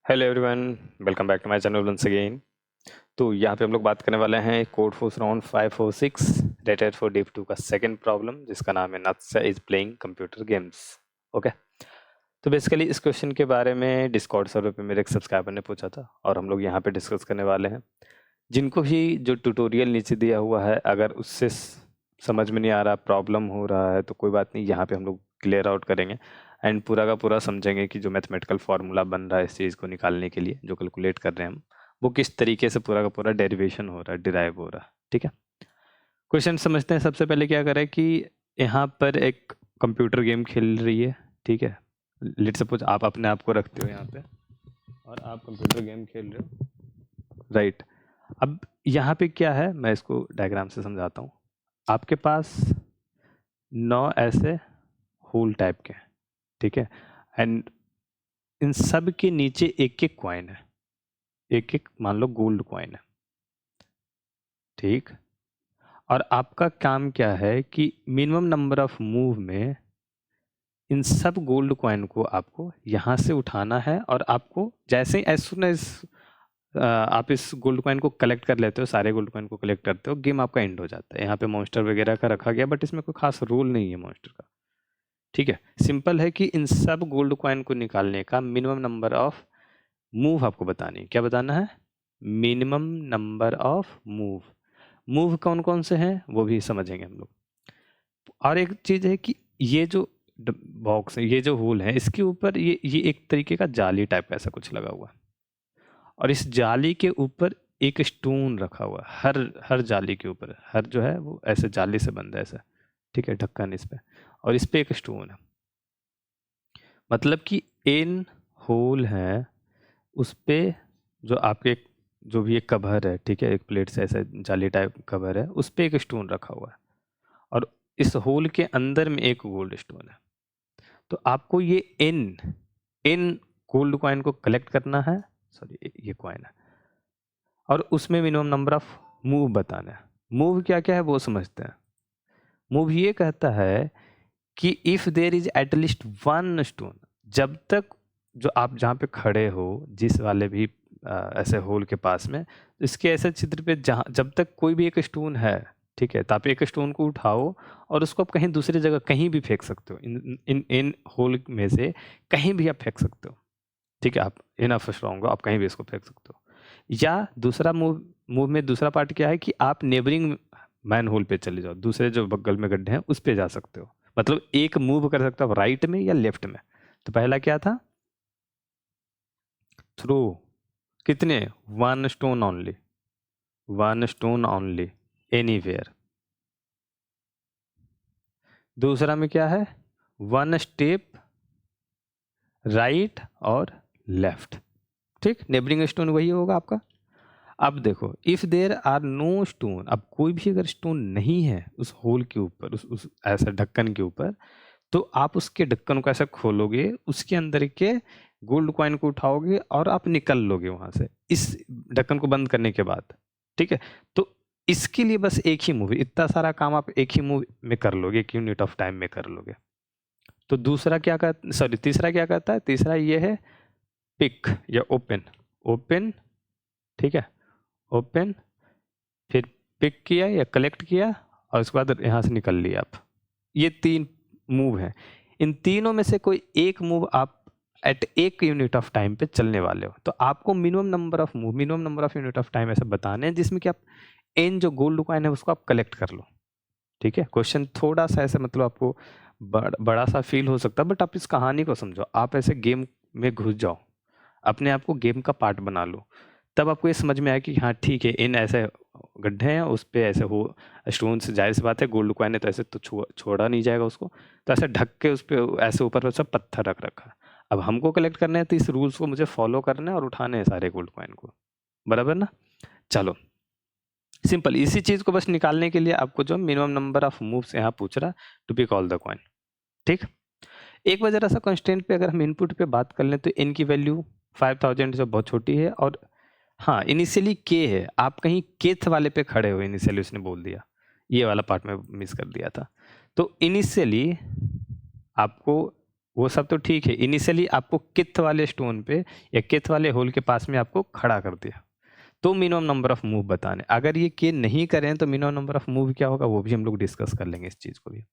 Hello everyone, welcome back to my channel once again. तो यहाँ पे हम लोग बात करने वाले हैं Codeforces round 546 rated for div 2 का सेकंड प्रॉब्लम, जिसका नाम है नत्सा is playing computer games. Okay, तो बेसिकली इस क्वेश्चन के बारे में डिस्कॉर्ड सर्वर पे मेरे एक सब्सक्राइबर ने पूछा था और हम लोग यहाँ पे डिस्कस करने वाले हैं। जिनको भी जो ट्यूटोरियल नीचे दिया हुआ है, अगर उससे समझ में नहीं आ रहा, प्रॉब्लम हो रहा है, तो कोई बात नहीं, यहाँ पे हम लोग क्लियर आउट करेंगे एंड पूरा का पूरा समझेंगे कि जो मैथमेटिकल फार्मूला बन रहा है इस चीज़ को निकालने के लिए, जो कैलकुलेट कर रहे हैं हम, वो किस तरीके से पूरा का पूरा डेरिवेशन हो रहा है, डिराइव हो रहा है। ठीक है, क्वेश्चन समझते हैं। सबसे पहले क्या करें कि यहाँ पर एक कंप्यूटर गेम खेल रही है। ठीक है, लेट्स सपोज आप अपने आप को रखते हो यहाँ पे और आप कंप्यूटर गेम खेल रहे हो, राइट। अब यहाँ पे क्या है, मैं इसको डायग्राम से समझाता हूँ। आपके पास 9 ऐसे होल टाइप के हैं, ठीक है, एंड इन सब के नीचे एक एक कॉइन है, एक एक मान लो गोल्ड कॉइन है, ठीक। और आपका काम क्या है कि मिनिमम नंबर ऑफ मूव में इन सब गोल्ड कॉइन को आपको यहाँ से उठाना है, और आपको जैसे एज सुन एज आप इस गोल्ड कॉइन को कलेक्ट कर लेते हो, सारे गोल्ड कॉइन को कलेक्ट करते हो, गेम आपका एंड हो जाता है। यहाँ पे मॉन्स्टर वगैरह का रखा गया, बट इसमें कोई खास रूल नहीं है मॉन्स्टर का। ठीक है, सिंपल है कि इन सब गोल्ड कॉइन को निकालने का मिनिमम नंबर ऑफ मूव आपको बतानी है। क्या बताना है? Minimum number of move. Move कौन कौन से हैं वो भी समझेंगे हम लोग। और एक चीज है कि ये जो बॉक्स है, ये जो होल है, इसके ऊपर ये एक तरीके का जाली टाइप का ऐसा कुछ लगा हुआ है, और इस जाली के ऊपर एक स्टोन रखा हुआ है। हर जाली के ऊपर, हर जो है वो ऐसे जाली से बंद है ऐसा, ठीक है, ढक्कन इस पे, और इस पे एक स्टोन है। मतलब कि इन होल है उस पे जो आपके जो भी एक कवर है, ठीक है, एक प्लेट से ऐसे जाली टाइप कवर है, उस पे एक स्टोन रखा हुआ है, और इस होल के अंदर में एक गोल्ड स्टोन है। तो आपको ये इन गोल्ड कॉइन को कलेक्ट करना है, सॉरी ये कॉइन है, और उसमें मिनिमम नंबर ऑफ मूव बताना है। मूव क्या क्या है वो समझते हैं। मूव ये कहता है कि if there is at least one stone, जब तक जो आप जहाँ पे खड़े हो, जिस वाले भी ऐसे होल के पास में, इसके ऐसे चित्र पे जहाँ जब तक कोई भी एक स्टोन है, ठीक है, तो आप एक स्टोन को उठाओ और उसको आप कहीं दूसरी जगह कहीं भी फेंक सकते हो, इन इन इन होल में से कहीं भी आप फेंक सकते हो। ठीक है, आप इनफ स्ट्रॉन्ग हो, आप कहीं भी इसको फेंक सकते हो। या दूसरा मूव में दूसरा पार्ट क्या है कि आप नेबरिंग मैन होल पे चले जाओ, दूसरे जो बगल में गड्ढे हैं उस पे जा सकते हो। मतलब एक मूव कर सकते हो राइट में या लेफ्ट में। तो पहला क्या था? थ्रो कितने? One stone only, one stone only anywhere. दूसरा में क्या है? वन स्टेप राइट और लेफ्ट। ठीक, नेबरिंग स्टोन वही होगा आपका। अब देखो, if there are no stone, अब कोई भी अगर स्टोन नहीं है उस होल के ऊपर, उस ऐसा ढक्कन के ऊपर, तो आप उसके ढक्कन को ऐसा खोलोगे, उसके अंदर के गोल्ड कॉइन को उठाओगे और आप निकल लोगे वहां से, इस ढक्कन को बंद करने के बाद। ठीक है, तो इसके लिए बस एक ही मूव, इतना सारा काम आप एक ही मूव में कर लोगे, एक यूनिट ऑफ टाइम में कर लोगे। तो दूसरा क्या कहता, सॉरी तीसरा क्या कहता है? तीसरा ये है पिक या ओपन। ओपन, ठीक है, ओपन, फिर पिक किया या कलेक्ट किया, और उसके बाद यहाँ से निकल लिया आप। ये तीन मूव हैं। इन तीनों में से कोई एक मूव आप एट एक यूनिट ऑफ टाइम पे चलने वाले हो, तो आपको minimum number of move, minimum number of unit of time ऐसे बताने हैं जिसमें कि आप इन जो गोल्ड कॉइन है उसको आप कलेक्ट कर लो। ठीक है, क्वेश्चन थोड़ा सा ऐसे मतलब आपको बड़ा सा फील हो सकता है, बट आप इस कहानी को समझो, आप ऐसे गेम में घुस जाओ, अपने आप को गेम का पार्ट बना लो, तब आपको ये समझ में आया कि हाँ ठीक है, इन ऐसे गड्ढे हैं, उस पे ऐसे हो स्टोन से, जाहिर सी बात है गोल्ड कॉइन है तो ऐसे तो छोड़ा नहीं जाएगा उसको, तो ऐसे ढक के उस पे ऐसे ऊपर सब पत्थर रख रखा है। अब हमको कलेक्ट करना है, तो इस रूल्स को मुझे फॉलो करना है और उठाने हैं सारे गोल्ड कॉइन को, बराबर ना? चलो, सिंपल, इसी चीज को बस निकालने के लिए आपको जो मिनिमम नंबर ऑफ मूव्स यहाँ पूछ रहा, to pick all the coin. ठीक, एक बार जरा सा कंस्टेंट पे अगर हम इनपुट पे बात कर लें, तो n की वैल्यू 5000 जो बहुत छोटी है, और हाँ इनिशियली k है, आप कहीं kth वाले पे खड़े हो, इनिशियली उसने बोल दिया, ये वाला पार्ट में मिस कर दिया था। तो इनिशियली आपको वो सब तो ठीक है, इनिशियली आपको किथ वाले स्टोन पे या किथ वाले होल के पास में आपको खड़ा कर दिया, तो मिनिमम नंबर ऑफ मूव बताने। अगर ये के नहीं करें तो मिनिमम नंबर ऑफ मूव क्या होगा वो भी हम लोग डिस्कस कर लेंगे इस चीज़ को भी,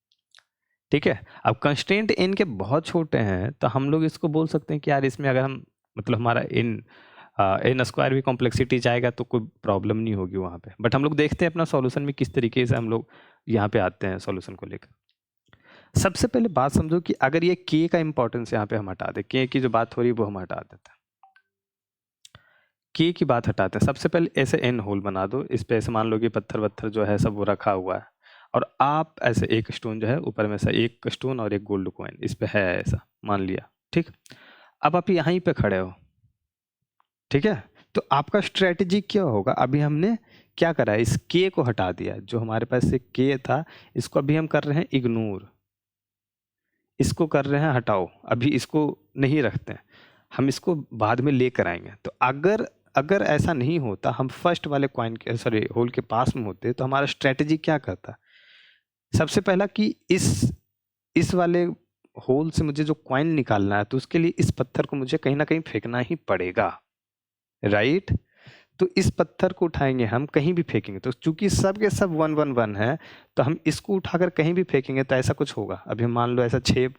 ठीक है। अब कंस्ट्रेंट इनके बहुत छोटे हैं तो हम लोग इसको बोल सकते हैं कि यार इसमें अगर हम मतलब हमारा इन स्क्वायर भी कॉम्प्लेक्सिटी जाएगा तो कोई प्रॉब्लम नहीं होगी वहाँ पे। बट हम लोग देखते हैं अपना सॉल्यूशन में किस तरीके से हम लोग यहाँ पे आते हैं सॉल्यूशन को लेकर। सबसे पहले बात समझो कि अगर ये के का इंपॉर्टेंस यहाँ पे हम हटा दें, के की जो बात हो रही है वो हम हटा देते हैं, के की बात हटाते हैं। सबसे पहले ऐसे एन होल बना दो, इस पे ऐसे मान लो कि पत्थर वत्थर जो है सब वो रखा हुआ है, और आप ऐसे एक स्टोन जो है ऊपर में से एक स्टोन और एक गोल्ड कॉइन इस पे है ऐसा मान लिया, ठीक। अब आप यहीं पे खड़े हो, ठीक है। तो आपका स्ट्रेटजी क्या होगा, अभी हमने क्या करा, इस के को हटा दिया, जो हमारे पास से के था इसको अभी हम कर रहे हैं इग्नोर, इसको कर रहे हैं हटाओ, अभी इसको नहीं रखते हैं, हम इसको बाद में लेकर आएंगे। तो अगर ऐसा नहीं होता, हम फर्स्ट वाले कॉइन के होल के पास में होते, तो हमारा स्ट्रेटजी क्या करता, सबसे पहला कि इस वाले होल से मुझे जो कॉइन निकालना है तो उसके लिए इस पत्थर को मुझे कहीं ना कहीं फेंकना ही पड़ेगा, राइट। तो इस पत्थर को उठाएंगे हम, कहीं भी फेंकेंगे, तो चूंकि सब के सब 1 1 1 है, तो हम इसको उठाकर कहीं भी फेंकेंगे तो ऐसा कुछ होगा। अभी हम मान लो ऐसा 6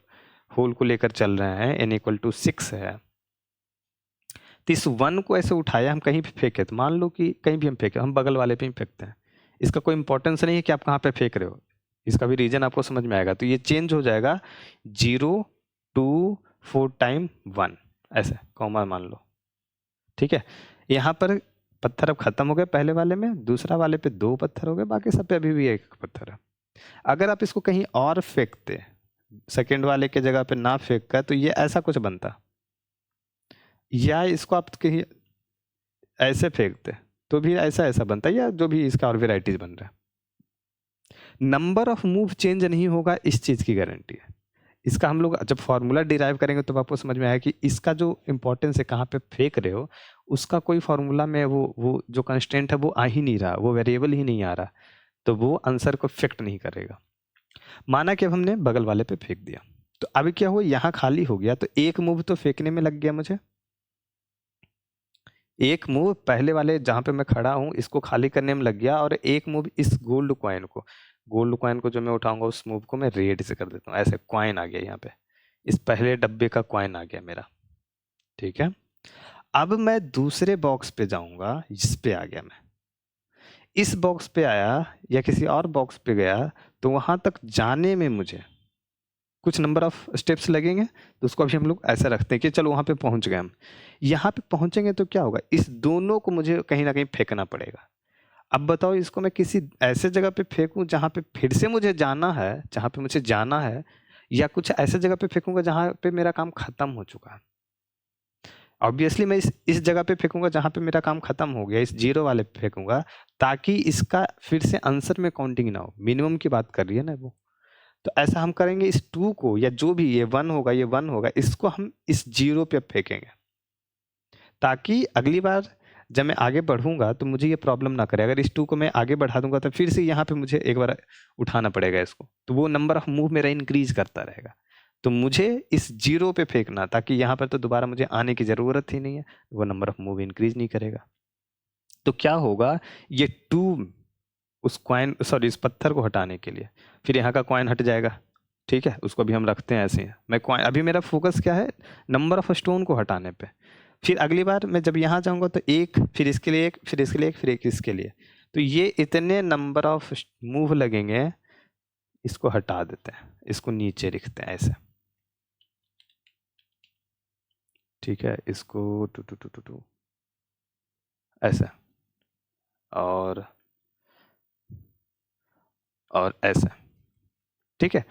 होल को लेकर चल रहे हैं, n = 6 है, तो इस 1 को ऐसे उठाया हम कहीं भी फेंके, तो मान लो कि कहीं भी हम फेंके, हम बगल वाले पे ही फेंकते हैं, इसका कोई इंपॉर्टेंस नहीं है कि आप कहाँ पे फेंक रहे हो, इसका भी रीजन आपको समझ में आएगा। तो ये चेंज हो जाएगा 0 2 4 टाइम 1 ऐसे कॉमा मान लो, ठीक है। यहाँ पर पत्थर अब खत्म हो गए पहले वाले में, दूसरा वाले पे 2 पत्थर हो गए, बाकी सब पे अभी भी 1 पत्थर है। अगर आप इसको कहीं और फेंकते, सेकंड वाले के जगह पे ना फेंक कर, तो ये ऐसा कुछ बनता, या इसको आप कहीं ऐसे फेंकते तो भी ऐसा ऐसा बनता, या जो भी इसका और वेराइटीज बन रहा है। नंबर ऑफ मूव चेंज नहीं होगा, इस चीज की गारंटी है। इसका हम लोग जब फॉर्मूला डिराइव करेंगे तो आपको समझ में आएगा कि इसका जो इंपॉर्टेंस है, कहाँ पे फेंक रहे हो, उसका कोई फॉर्मूला में वो जो कंस्टेंट है वो आ ही नहीं रहा, वो वेरिएबल ही नहीं आ रहा, तो वो आंसर को इफेक्ट नहीं करेगा। माना कि अब हमने बगल वाले पे फेंक दिया, तो अभी क्या हुआ, यहाँ खाली हो गया, तो एक मूव तो फेंकने में लग गया मुझे, एक मूव पहले वाले जहाँ पे मैं खड़ा हूँ इसको खाली करने में लग गया, और एक मूव इस गोल्ड कॉइन को जो मैं उठाऊंगा उस मूव को मैं रेड से कर देता हूँ, ऐसे कॉइन आ गया यहाँ पे, इस पहले डब्बे का कॉइन आ गया मेरा, ठीक है। अब मैं दूसरे बॉक्स पे जाऊंगा, इस पे आ गया मैं, इस बॉक्स पे आया या किसी और बॉक्स पे गया, तो वहां तक जाने में मुझे कुछ नंबर ऑफ स्टेप्स लगेंगे, तो उसको अभी हम लोग ऐसा रखते हैं कि चलो वहां पे पहुंच गए हम। यहाँ पे पहुंचेंगे तो क्या होगा, इस दोनों को मुझे कहीं ना कहीं फेंकना पड़ेगा। अब बताओ इसको मैं किसी ऐसे जगह पे फेंकूं जहां पे फिर से मुझे जाना है, जहां पे मुझे जाना है, या कुछ ऐसे जगह पे फेंकूंगा जहां पे मेरा काम खत्म हो चुका है। ऑब्वियसली मैं इस जगह पे फेंकूंगा जहां पे मेरा काम खत्म हो गया, इस 0 वाले पे फेंकूंगा, ताकि इसका फिर से आंसर में काउंटिंग ना हो, मिनिमम की बात कर रही है ना वो। तो ऐसा हम करेंगे, इस 2 को, या जो भी ये 1 होगा, ये 1 होगा, इसको हम इस 0 पे फेंकेंगे, ताकि अगली बार जब मैं आगे बढ़ूंगा तो मुझे ये प्रॉब्लम ना करे। अगर इस 2 को मैं आगे बढ़ा दूंगा तो फिर से यहाँ पे मुझे एक बार उठाना पड़ेगा इसको, तो वो नंबर ऑफ मूव मेरा इंक्रीज करता रहेगा। तो मुझे इस 0 पे फेंकना, ताकि यहाँ पर तो दोबारा मुझे आने की जरूरत ही नहीं है, वो नंबर ऑफ मूव इंक्रीज नहीं करेगा। तो क्या होगा, ये 2 इस पत्थर को हटाने के लिए, फिर यहाँ का कॉइन हट जाएगा, ठीक है, उसको भी हम रखते हैं ऐसे ही। मैं कॉइन, अभी मेरा फोकस क्या है, नंबर ऑफ स्टोन को हटाने पे। फिर अगली बार मैं जब यहाँ जाऊँगा तो 1, फिर इसके लिए 1, फिर इसके लिए 1, फिर एक इसके लिए, तो ये इतने नंबर ऑफ मूव लगेंगे। इसको हटा देते हैं, इसको नीचे लिखते हैं ऐसे, ठीक है, इसको टू ऐसे, और ऐसे, ठीक है।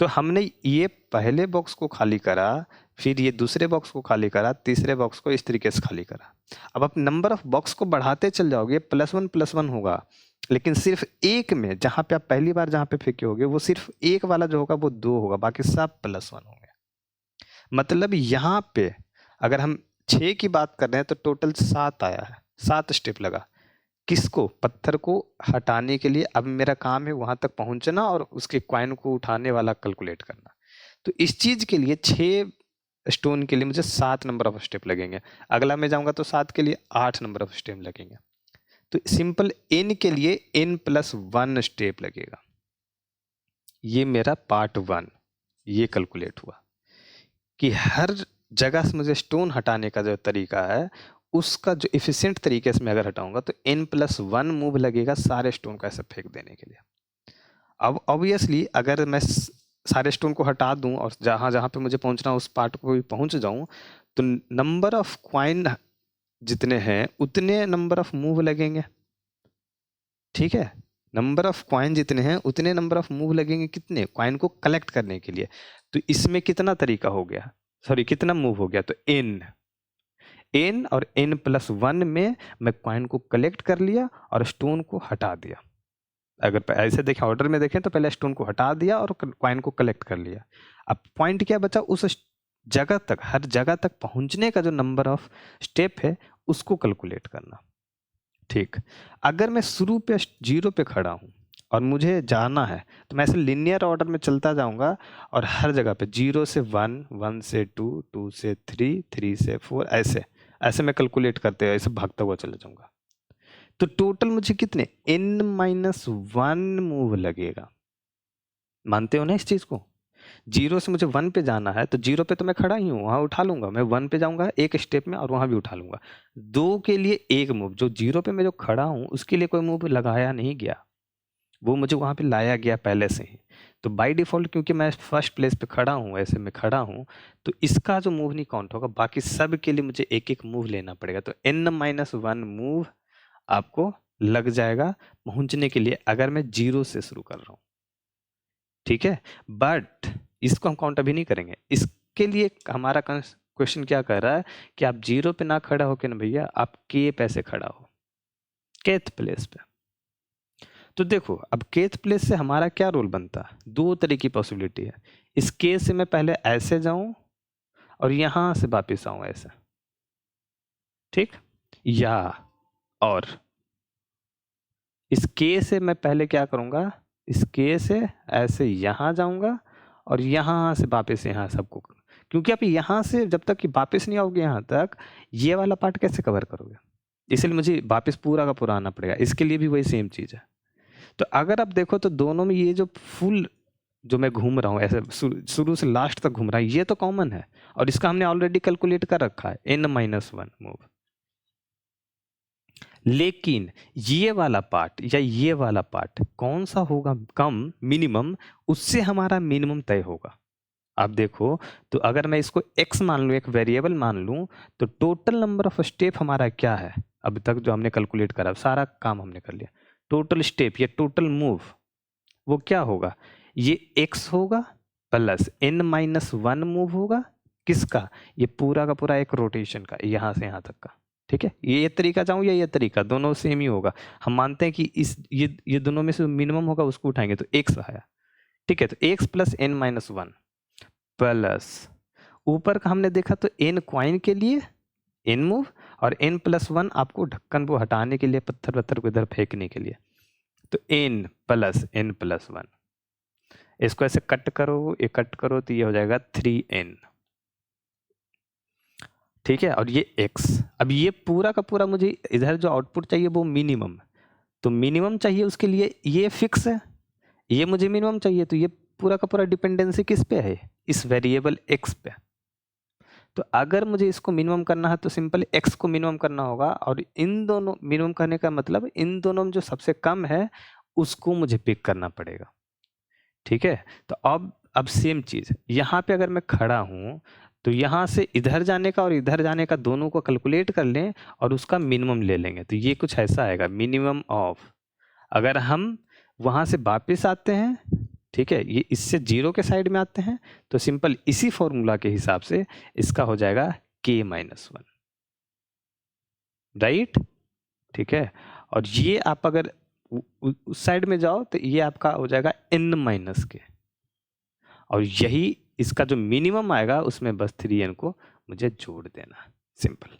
तो हमने ये पहले बॉक्स को खाली करा, फिर ये दूसरे बॉक्स को खाली करा, तीसरे बॉक्स को इस तरीके से खाली करा। अब आप नंबर ऑफ बॉक्स को बढ़ाते चल जाओगे, +1 होगा, लेकिन सिर्फ एक में, जहां पे आप पहली बार जहां पे फेंके होगे, वो सिर्फ एक वाला जो होगा वो 2 होगा, बाकी सब +1 होंगे। मतलब यहाँ पे अगर हम 6 की बात कर रहे हैं तो टोटल 7 आया है, 7 स्टेप लगा किसको, पत्थर को हटाने के लिए। अब मेरा काम है वहां तक पहुंचना और उसके कॉइन को उठाने वाला कैलकुलेट करना। तो इस चीज के लिए 6 स्टोन के लिए मुझे 7 नंबर ऑफ स्टेप लगेंगे। अगला में जाऊंगा तो 7 के लिए 8 नंबर ऑफ स्टेप लगेंगे। तो सिंपल n के लिए n+1 स्टेप लगेगा। ये मेरा पार्ट 1 ये कैलकुलेट हुआ कि हर जगह से मुझे स्टोन हटाने का जो तरीका है उसका जो इफिशिएंट तरीके से मैं अगर हटाऊंगा तो n+1 मूव लगेगा सारे स्टोन को ऐसे फेंक देने के लिए। अब ऑब्वियसली अगर मैं सारे स्टोन को हटा दूं और जहां जहां पे मुझे पहुंचना उस पार्ट को भी पहुंच जाऊं तो नंबर ऑफ क्वाइन जितने हैं उतने नंबर ऑफ मूव लगेंगे। ठीक है, नंबर ऑफ क्वाइन जितने हैं उतने नंबर ऑफ मूव लगेंगे कितने क्वाइन को कलेक्ट करने के लिए। तो इसमें कितना तरीका हो गया, सॉरी कितना मूव हो गया, तो n और n+1 में मैं क्वाइन को कलेक्ट कर लिया और स्टोन को हटा दिया। अगर ऐसे देखें ऑर्डर में देखें तो पहले स्टोन को हटा दिया और क्वाइन को कलेक्ट कर लिया। अब पॉइंट क्या बचा, उस जगह तक हर जगह तक पहुंचने का जो नंबर ऑफ स्टेप है उसको कैलकुलेट करना। ठीक, अगर मैं शुरू पे 0 पे खड़ा हूं और मुझे जाना है तो मैं ऐसे लिनियर ऑर्डर में चलता जाऊंगा और हर जगह पे 0 से 1, 1 से 2, 2 से 3, 3 से 4 ऐसे ऐसे मैं कैलकुलेट करते हुए ऐसे भागता हुआ चला जाऊंगा। तो टोटल मुझे कितने n-1 मूव लगेगा। मानते हो ना इस चीज को, 0 से मुझे 1 पे जाना है तो 0 पे तो मैं खड़ा ही हूँ, वहां उठा लूंगा, मैं 1 पे जाऊंगा एक स्टेप में और वहां भी उठा लूंगा। 2 के लिए एक मूव, जो 0 पे मैं जो खड़ा हूँ उसके लिए कोई मूव लगाया नहीं गया, वो मुझे वहां पे लाया गया पहले से ही। तो बाय डिफॉल्ट क्योंकि मैं फर्स्ट प्लेस पे खड़ा हूँ, ऐसे में खड़ा हूँ, तो इसका जो मूव नहीं काउंट होगा, बाकी सब के लिए मुझे एक एक मूव लेना पड़ेगा। तो n-1 मूव आपको लग जाएगा पहुंचने के लिए अगर मैं 0 से शुरू कर रहा हूं। ठीक है, बट इसको हम काउंट अभी नहीं करेंगे। इसके लिए हमारा क्वेश्चन क्या कह रहा है कि आप 0 पे ना खड़ा हो के ना भैया आप के पे खड़ा हो, केथ प्लेस पे। तो देखो अब केथ प्लेस से हमारा क्या रोल बनता है, 2 तरह की पॉसिबिलिटी है। इस के से मैं पहले ऐसे जाऊं और यहां से वापिस आऊं ऐसे, ठीक, या और इस के से मैं पहले क्या करूंगा, इस के से ऐसे यहां जाऊंगा और यहां से वापस यहां सबको, क्योंकि आप यहां से जब तक कि वापस नहीं आओगे यहां तक ये वाला पार्ट कैसे कवर करोगे, इसलिए मुझे वापस पूरा का पूरा आना पड़ेगा। इसके लिए भी वही सेम चीज है। तो अगर आप देखो तो दोनों में ये जो फुल जो मैं घूम रहा हूँ ऐसे शुरू से लास्ट तक घूम रहा है, ये तो कॉमन है और इसका हमने ऑलरेडी कैलकुलेट कर रखा है n-1 मूव। लेकिन ये वाला पार्ट या ये वाला पार्ट कौन सा होगा कम, मिनिमम, उससे हमारा मिनिमम तय होगा। आप देखो तो अगर मैं इसको x मान लूं, एक वेरिएबल मान लूं, तो टोटल नंबर ऑफ स्टेप हमारा क्या है अब तक जो हमने कैलकुलेट करा, सारा काम हमने कर लिया। टोटल स्टेप या टोटल मूव वो क्या होगा, ये x होगा प्लस n-1 मूव होगा। किसका, ये पूरा का पूरा एक रोटेशन का, यहां से यहां तक का। ठीक है, ये तरीका चाहूँ या ये तरीका, दोनों सेम ही होगा। हम मानते हैं कि इस ये दोनों में से मिनिमम होगा उसको उठाएंगे तो x आया। ठीक है, तो x प्लस n-1 प्लस ऊपर का हमने देखा तो n क्वाइन के लिए n मूव और n+1 आपको ढक्कन को हटाने के लिए, पत्थर पत्थर को इधर फेंकने के लिए। तो n प्लस n+1, इसको ऐसे कट करो, ये कट करो तो ये हो जाएगा 3n। ठीक है, और ये x, अब ये पूरा का पूरा मुझे इधर जो आउटपुट चाहिए वो मिनिमम, तो मिनिमम चाहिए उसके लिए ये फिक्स है, ये मुझे मिनिमम चाहिए, तो ये पूरा का पूरा डिपेंडेंसी किस पे है, इस वेरिएबल x पे। तो अगर मुझे इसको मिनिमम करना है तो सिंपल x को मिनिमम करना होगा, और इन दोनों मिनिमम करने का मतलब इन दोनों में जो सबसे कम है उसको मुझे पिक करना पड़ेगा। ठीक है, तो अब सेम चीज यहाँ पे अगर मैं खड़ा हूं तो यहाँ से इधर जाने का और इधर जाने का दोनों को कैलकुलेट कर लें और उसका मिनिमम ले लेंगे, तो ये कुछ ऐसा आएगा मिनिमम ऑफ। अगर हम वहां से वापस आते हैं, ठीक है, ये इससे 0 के साइड में आते हैं, तो सिंपल इसी फॉर्मूला के हिसाब से इसका हो जाएगा k-1, राइट। ठीक है, और ये आप अगर उस साइड में जाओ तो ये आपका हो जाएगा n-k, और यही इसका जो मिनिमम आएगा उसमें बस 3n को मुझे जोड़ देना, सिंपल।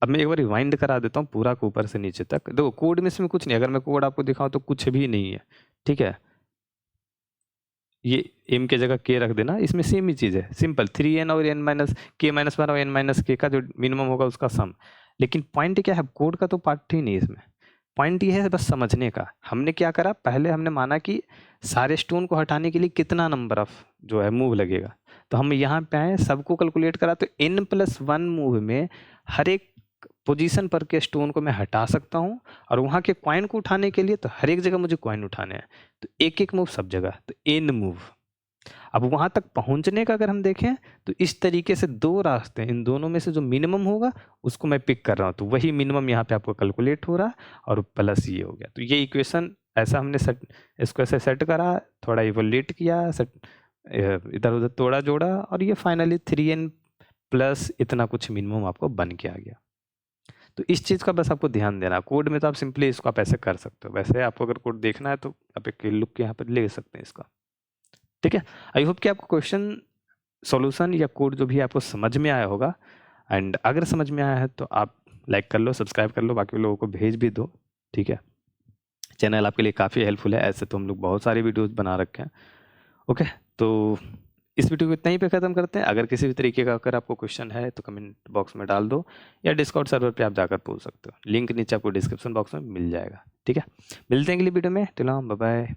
अब मैं एक बार रिवाइंड करा देता हूँ पूरा को ऊपर से नीचे तक। देखो कोड में इसमें कुछ नहीं, अगर मैं कोड आपको दिखाऊं तो कुछ भी नहीं है। ठीक है, ये m के जगह k रख देना, इसमें सेम ही चीज़ है, सिंपल 3n और n माइनस k माइनस 1 और n माइनस k का जो मिनिमम होगा उसका सम। लेकिन पॉइंट क्या है, कोड का तो पार्ट ही नहीं है इसमें, पॉइंट ये है बस समझने का। हमने क्या करा, पहले हमने माना कि सारे स्टोन को हटाने के लिए कितना नंबर ऑफ जो है मूव लगेगा, तो हम यहाँ पे आए सबको कैलकुलेट करा, तो n+1 मूव में हर एक पोजीशन पर के स्टोन को मैं हटा सकता हूँ, और वहाँ के कॉइन को उठाने के लिए तो हर एक जगह मुझे कॉइन उठाने हैं, तो एक एक मूव सब जगह, तो n मूव। अब वहाँ तक पहुँचने का अगर हम देखें तो इस तरीके से दो रास्ते हैं, इन दोनों में से जो मिनिमम होगा उसको मैं पिक कर रहा हूँ, तो वही मिनिमम यहाँ पे आपको कैलकुलेट हो रहा है, और प्लस ये हो गया। तो ये इक्वेशन ऐसा हमने सेट, इसको ऐसे सेट करा, थोड़ा इवोल्यूट किया, सेट इधर उधर तोड़ा जोड़ा, और ये फाइनली 3n प्लस इतना कुछ मिनिमम आपको बन के आ गया। तो इस चीज़ का बस आपको ध्यान देना, कोड में तो आप सिंपली इसको आप ऐसे कर सकते हो, वैसे आपको अगर कोड देखना है तो आप एक लुक यहाँ पर ले सकते हैं इसका, ठीक है। आई होप कि आपको क्वेश्चन सॉल्यूशन या कोड जो भी आपको समझ में आया होगा, एंड अगर समझ में आया है तो आप लाइक कर लो, सब्सक्राइब कर लो, बाकी लोगों को भेज भी दो, ठीक है। चैनल आपके लिए काफ़ी हेल्पफुल है, ऐसे तो हम लोग बहुत सारे वीडियोस बना रखे हैं। ओके, तो इस वीडियो को इतना ही पे ख़त्म करते हैं। अगर किसी भी तरीके का अगर आपको क्वेश्चन है तो कमेंट बॉक्स में डाल दो, या डिस्कॉर्ड सर्वर पे आप जाकर पूछ सकते हो, लिंक नीचे आपको डिस्क्रिप्शन बॉक्स में मिल जाएगा, ठीक है। मिलते हैं अगली वीडियो में, टिल बाय बाय।